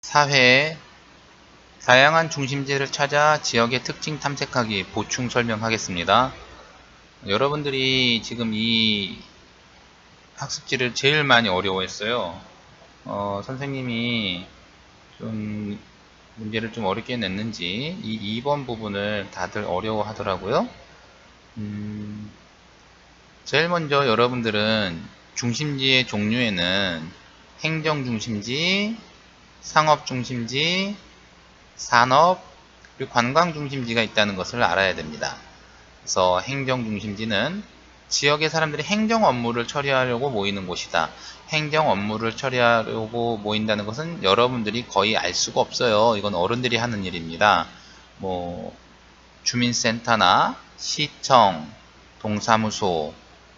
사회의 다양한 중심지를 찾아 지역의 특징 탐색하기 보충 설명하겠습니다. 여러분들이 지금 이 학습지를 제일 많이 어려워했어요. 선생님이 좀 문제를 좀 어렵게 냈는지 이 2번 부분을 다들 어려워하더라고요. 제일 먼저 여러분들은 중심지의 종류에는 행정중심지, 상업중심지, 산업, 그리고 관광중심지가 있다는 것을 알아야 됩니다. 그래서 행정중심지는 지역의 사람들이 행정 업무를 처리하려고 모이는 곳이다. 행정 업무를 처리하려고 모인다는 것은 여러분들이 거의 알 수가 없어요. 이건 어른들이 하는 일입니다. 뭐 주민센터나 시청, 동사무소,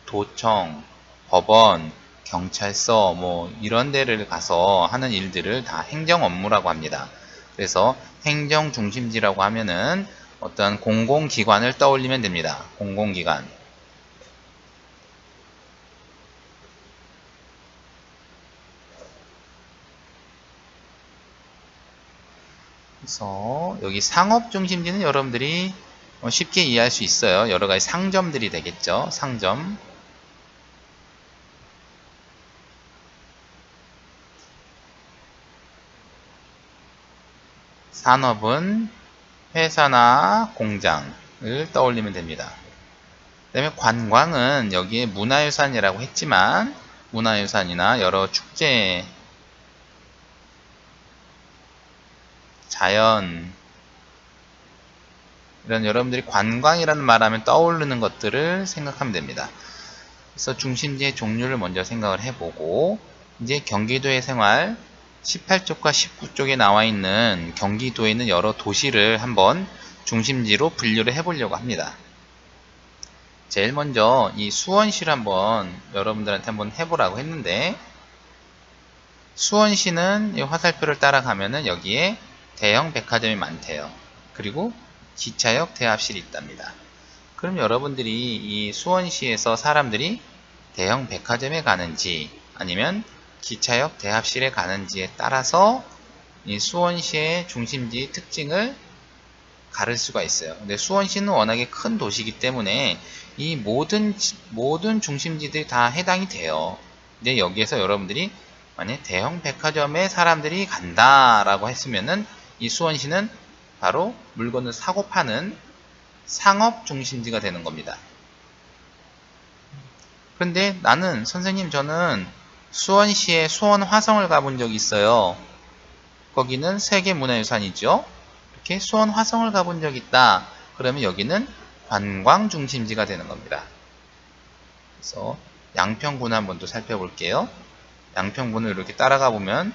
도청, 법원, 경찰서 뭐 이런 데를 가서 하는 일들을 다 행정 업무라고 합니다. 그래서 행정 중심지라고 하면은 어떤 공공기관을 떠올리면 됩니다. 공공기관. 그래서 여기 상업 중심지는 여러분들이 쉽게 이해할 수 있어요. 여러 가지 상점들이 되겠죠. 상점. 산업은 회사나 공장을 떠올리면 됩니다. 그 다음에 관광은 여기에 문화유산이라고 했지만 문화유산이나 여러 축제, 자연 이런 여러분들이 관광이라는 말하면 떠오르는 것들을 생각하면 됩니다. 그래서 중심지의 종류를 먼저 생각을 해보고 이제 경기도의 생활 18쪽과 19쪽에 나와 있는 경기도에 있는 여러 도시를 한번 중심지로 분류를 해보려고 합니다. 제일 먼저 이 수원시를 한번 여러분들한테 한번 해보라고 했는데 수원시는 이 화살표를 따라가면은 여기에 대형 백화점이 많대요. 그리고 기차역 대합실이 있답니다. 그럼 여러분들이 이 수원시에서 사람들이 대형 백화점에 가는지 아니면 기차역 대합실에 가는지에 따라서 이 수원시의 중심지 특징을 가를 수가 있어요. 근데 수원시는 워낙에 큰 도시이기 때문에 이 모든 중심지들이 다 해당이 돼요. 근데 여기에서 여러분들이 만약 대형 백화점에 사람들이 간다라고 했으면은 이 수원시는 바로 물건을 사고 파는 상업 중심지가 되는 겁니다. 그런데 나는 선생님 저는 수원시에 수원 화성을 가본 적이 있어요. 거기는 세계문화유산이죠. 이렇게 수원 화성을 가본 적이 있다. 그러면 여기는 관광 중심지가 되는 겁니다. 그래서 양평군을 한번 또 살펴볼게요. 양평군을 이렇게 따라가 보면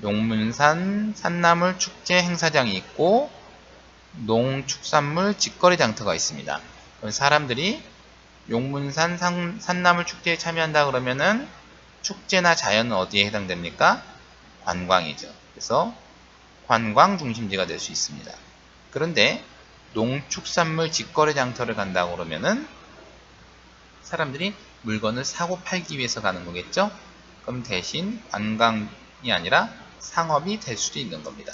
용문산 산나물 축제 행사장이 있고 농축산물 직거래 장터가 있습니다. 사람들이 용문산 산나물 축제에 참여한다 그러면은 축제나 자연은 어디에 해당됩니까? 관광이죠. 그래서 관광 중심지가 될 수 있습니다. 그런데 농축산물 직거래 장터를 간다고 그러면은 사람들이 물건을 사고 팔기 위해서 가는 거겠죠? 그럼 대신 관광이 아니라 상업이 될 수도 있는 겁니다.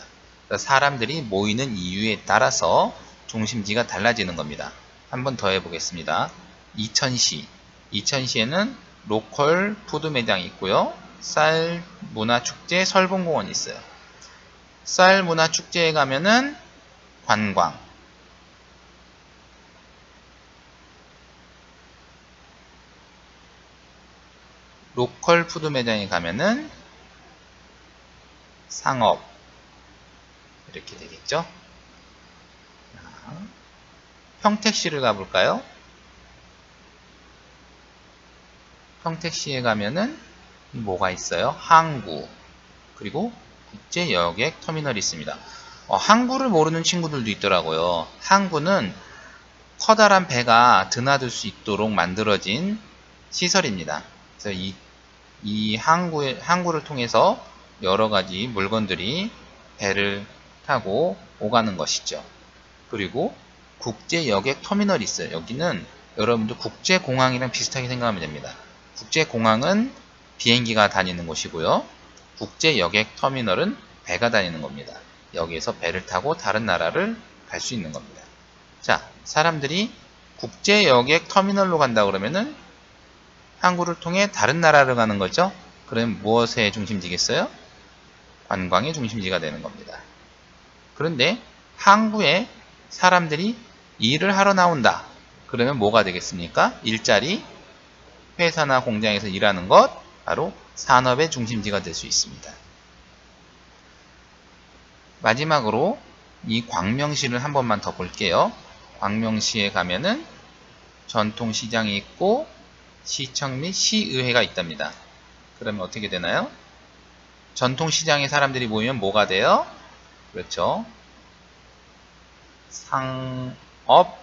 사람들이 모이는 이유에 따라서 중심지가 달라지는 겁니다. 한 번 더 해보겠습니다. 이천시. 이천시에는 로컬 푸드 매장이 있고요. 쌀 문화축제 설봉공원이 있어요. 쌀 문화축제에 가면은 관광. 로컬 푸드 매장에 가면은 상업. 이렇게 되겠죠. 평택시를 가볼까요? 평택시에 가면은 뭐가 있어요? 항구. 그리고 국제여객 터미널이 있습니다. 항구를 모르는 친구들도 있더라고요. 항구는 커다란 배가 드나들 수 있도록 만들어진 시설입니다. 그래서 이 항구를 통해서 여러 가지 물건들이 배를 타고 오가는 것이죠. 그리고 국제여객 터미널이 있어요. 여기는 여러분들 국제공항이랑 비슷하게 생각하면 됩니다. 국제공항은 비행기가 다니는 곳이고요. 국제여객 터미널은 배가 다니는 겁니다. 여기에서 배를 타고 다른 나라를 갈 수 있는 겁니다. 자, 사람들이 국제 여객 터미널로 간다 그러면은 항구를 통해 다른 나라를 가는 거죠. 그러면 무엇의 중심지겠어요? 관광의 중심지가 되는 겁니다. 그런데 항구에 사람들이 일을 하러 나온다. 그러면 뭐가 되겠습니까? 일자리, 회사나 공장에서 일하는 것, 바로 산업의 중심지가 될 수 있습니다. 마지막으로 이 광명시를 한 번만 더 볼게요. 광명시에 가면은 전통시장이 있고 시청 및 시의회가 있답니다. 그러면 어떻게 되나요? 전통시장에 사람들이 모이면 뭐가 돼요? 그렇죠. 상업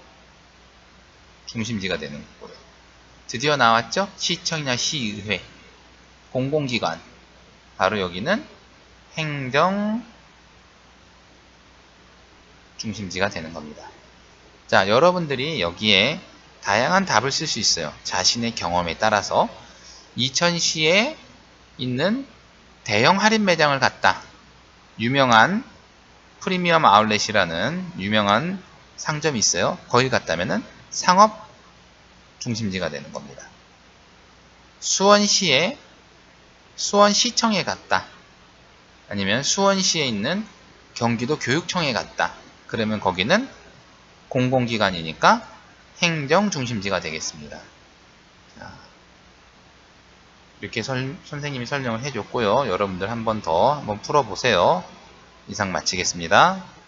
중심지가 되는 거고요. 드디어 나왔죠? 시청이나 시의회, 공공기관. 바로 여기는 행정 중심지가 되는 겁니다. 자, 여러분들이 여기에 다양한 답을 쓸 수 있어요. 자신의 경험에 따라서. 이천시에 있는 대형 할인 매장을 갔다. 유명한 프리미엄 아울렛이라는 유명한 상점이 있어요. 거기 갔다면은 상업 중심지가 되는 겁니다. 수원시에 수원시청에 갔다. 아니면 수원시에 있는 경기도 교육청에 갔다. 그러면 거기는 공공기관이니까 행정 중심지가 되겠습니다. 자, 이렇게 선생님이 설명을 해줬고요. 여러분들 한 번 더 한번 풀어보세요. 이상 마치겠습니다.